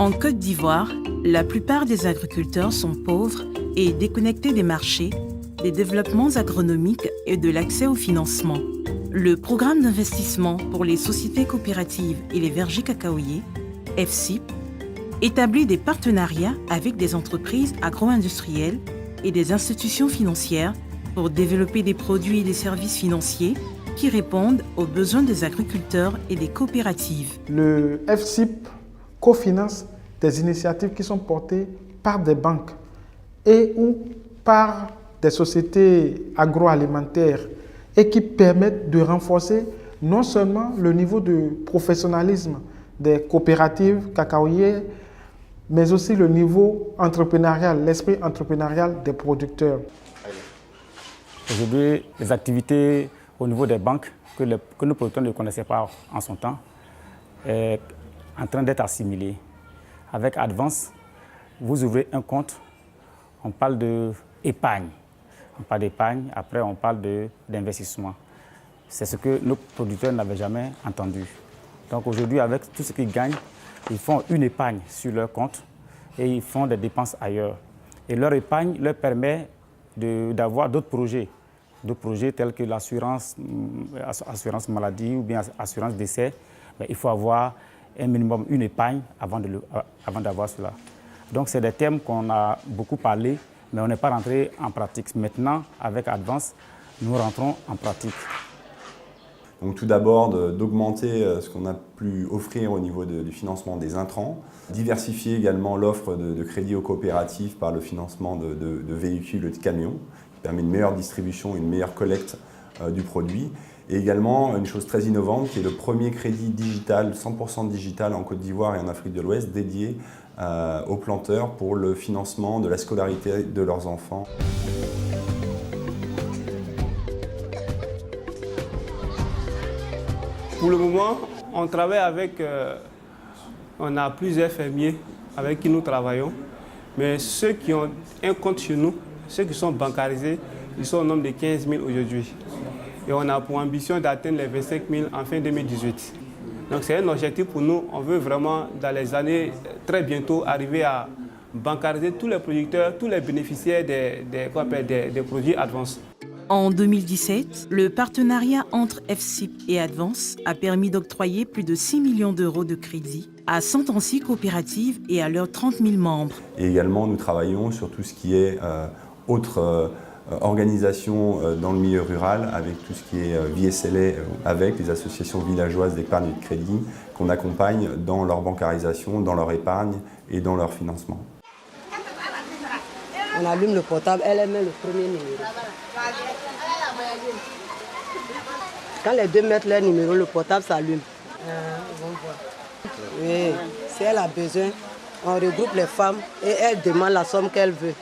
En Côte d'Ivoire, la plupart des agriculteurs sont pauvres et déconnectés des marchés, des développements agronomiques et de l'accès au financement. Le programme d'investissement pour les sociétés coopératives et les vergers cacaoyers, FSIP, établit des partenariats avec des entreprises agro-industrielles et des institutions financières pour développer des produits et des services financiers qui répondent aux besoins des agriculteurs et des coopératives. Le FSIP cofinance des initiatives qui sont portées par des banques et ou par des sociétés agroalimentaires et qui permettent de renforcer non seulement le niveau de professionnalisme des coopératives cacaoyères, mais aussi le niveau entrepreneurial, l'esprit entrepreneurial des producteurs. Aujourd'hui, les activités au niveau des banques que nos producteurs ne connaissaient pas en son temps est en train d'être assimilées. Avec Advance, vous ouvrez un compte, on parle d'épargne. On parle d'épargne, après on parle d'investissement. C'est ce que nos producteurs n'avaient jamais entendu. Donc aujourd'hui, avec tout ce qu'ils gagnent, ils font une épargne sur leur compte et ils font des dépenses ailleurs. Et leur épargne leur permet d'avoir d'autres projets tels que l'assurance maladie ou bien assurance décès. Mais il faut avoir un minimum, une épargne avant d'avoir cela. Donc c'est des thèmes qu'on a beaucoup parlé, mais on n'est pas rentré en pratique. Maintenant, avec Advance, nous rentrons en pratique. Donc tout d'abord, d'augmenter ce qu'on a pu offrir au niveau du financement des intrants, diversifier également l'offre de crédit aux coopératives par le financement de véhicules et de camions, qui permet une meilleure distribution, une meilleure collecte du produit. Et également, une chose très innovante, qui est le premier crédit digital, 100% digital en Côte d'Ivoire et en Afrique de l'Ouest, dédié aux planteurs pour le financement de la scolarité de leurs enfants. Pour le moment, on travaille avec, on a plusieurs fermiers avec qui nous travaillons, mais ceux qui ont un compte chez nous, ceux qui sont bancarisés, ils sont au nombre de 15 000 aujourd'hui. Et on a pour ambition d'atteindre les 25 000 en fin 2018. Donc c'est un objectif pour nous. On veut vraiment, dans les années très bientôt, arriver à bancariser tous les producteurs, tous les bénéficiaires des produits Advance. En 2017, le partenariat entre FSIP et Advance a permis d'octroyer plus de 6 millions d'euros de crédit à 106 coopératives et à leurs 30 000 membres. Et également, nous travaillons sur tout ce qui est autre organisation dans le milieu rural, avec tout ce qui est VSLA, avec les associations villageoises d'épargne et de crédit, qu'on accompagne dans leur bancarisation, dans leur épargne et dans leur financement. On allume le portable, elle met le premier numéro. Quand les deux mettent leur numéro, le portable s'allume. Oui, si elle a besoin, on regroupe les femmes et elle demande la somme qu'elle veut.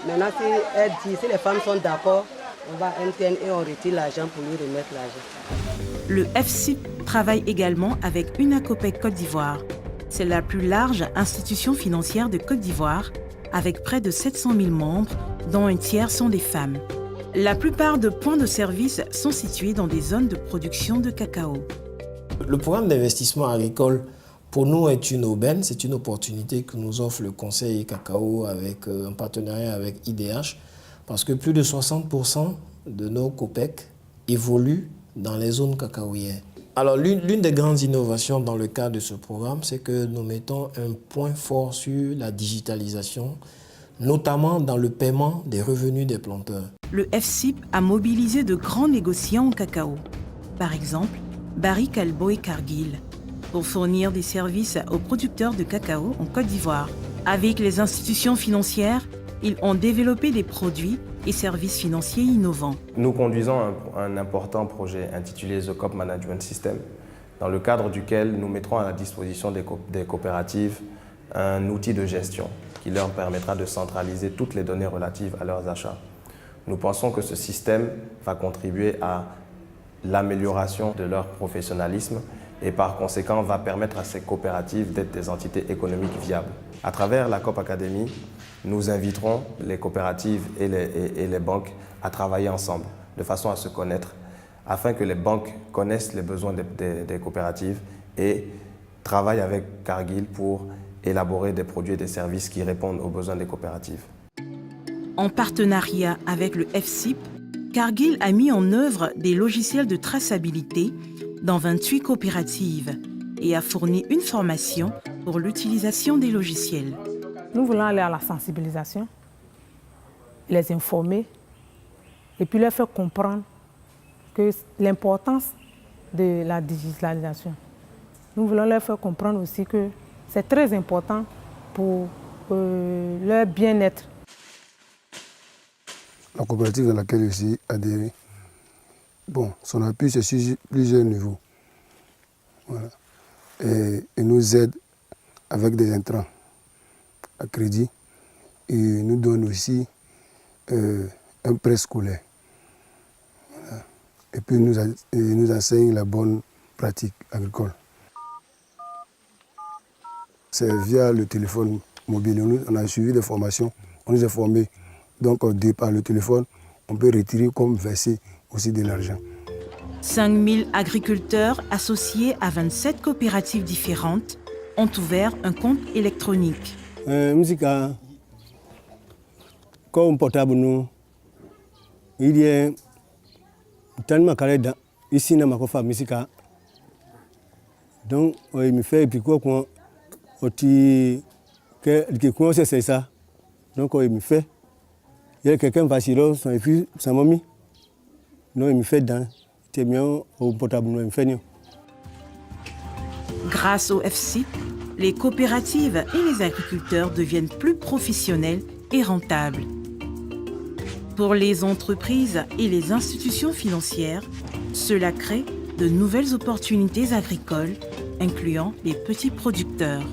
Maintenant, si elle dit, si les femmes sont d'accord, on va à MTN et on retire l'argent pour lui remettre l'argent. Le FSIP travaille également avec Unacopec Côte d'Ivoire. C'est la plus large institution financière de Côte d'Ivoire, avec près de 700 000 membres, dont un tiers sont des femmes. La plupart de points de service sont situés dans des zones de production de cacao. Le programme d'investissement agricole, pour nous, est une aubaine, c'est une opportunité que nous offre le Conseil Cacao avec un partenariat avec IDH, parce que plus de 60% de nos COPEC évoluent dans les zones cacaoyères. Alors, l'une des grandes innovations dans le cadre de ce programme, c'est que nous mettons un point fort sur la digitalisation, notamment dans le paiement des revenus des planteurs. Le FSIP a mobilisé de grands négociants au cacao, par exemple Barry Callebaut et Cargill, pour fournir des services aux producteurs de cacao en Côte d'Ivoire. Avec les institutions financières, ils ont développé des produits et services financiers innovants. Nous conduisons un important projet intitulé The Coop Management System, dans le cadre duquel nous mettrons à la disposition des coopératives un outil de gestion qui leur permettra de centraliser toutes les données relatives à leurs achats. Nous pensons que ce système va contribuer à l'amélioration de leur professionnalisme et par conséquent va permettre à ces coopératives d'être des entités économiques viables. À travers la Coop Academy, nous inviterons les coopératives et les banques à travailler ensemble de façon à se connaître afin que les banques connaissent les besoins des coopératives et travaillent avec Cargill pour élaborer des produits et des services qui répondent aux besoins des coopératives. En partenariat avec le FSIP, Cargill a mis en œuvre des logiciels de traçabilité dans 28 coopératives et a fourni une formation pour l'utilisation des logiciels. Nous voulons aller à la sensibilisation, les informer et puis leur faire comprendre que l'importance de la digitalisation. Nous voulons leur faire comprendre aussi que c'est très important pour leur bien-être. La coopérative dans laquelle je suis adhéré, bon, son appui c'est sur plusieurs niveaux. Voilà. Et nous aide avec des intrants à crédit et nous donne aussi un prêt scolaire. Voilà. Et puis nous enseigne la bonne pratique agricole. C'est via le téléphone mobile. On a suivi des formations, on nous a formés. Donc par le téléphone, on peut retirer comme verser aussi de l'argent. 5000 agriculteurs associés à 27 coopératives différentes ont ouvert un compte électronique. Comme portable, nous, il y a tellement de ici dans ma famille. Donc, il me fait puis quoi c'est ça. Donc, il me fait. Il y a quelqu'un qui va et puis sa mamie. Non, il me fait dans. Grâce au FSIP, les coopératives et les agriculteurs deviennent plus professionnels et rentables. Pour les entreprises et les institutions financières, cela crée de nouvelles opportunités agricoles, incluant les petits producteurs.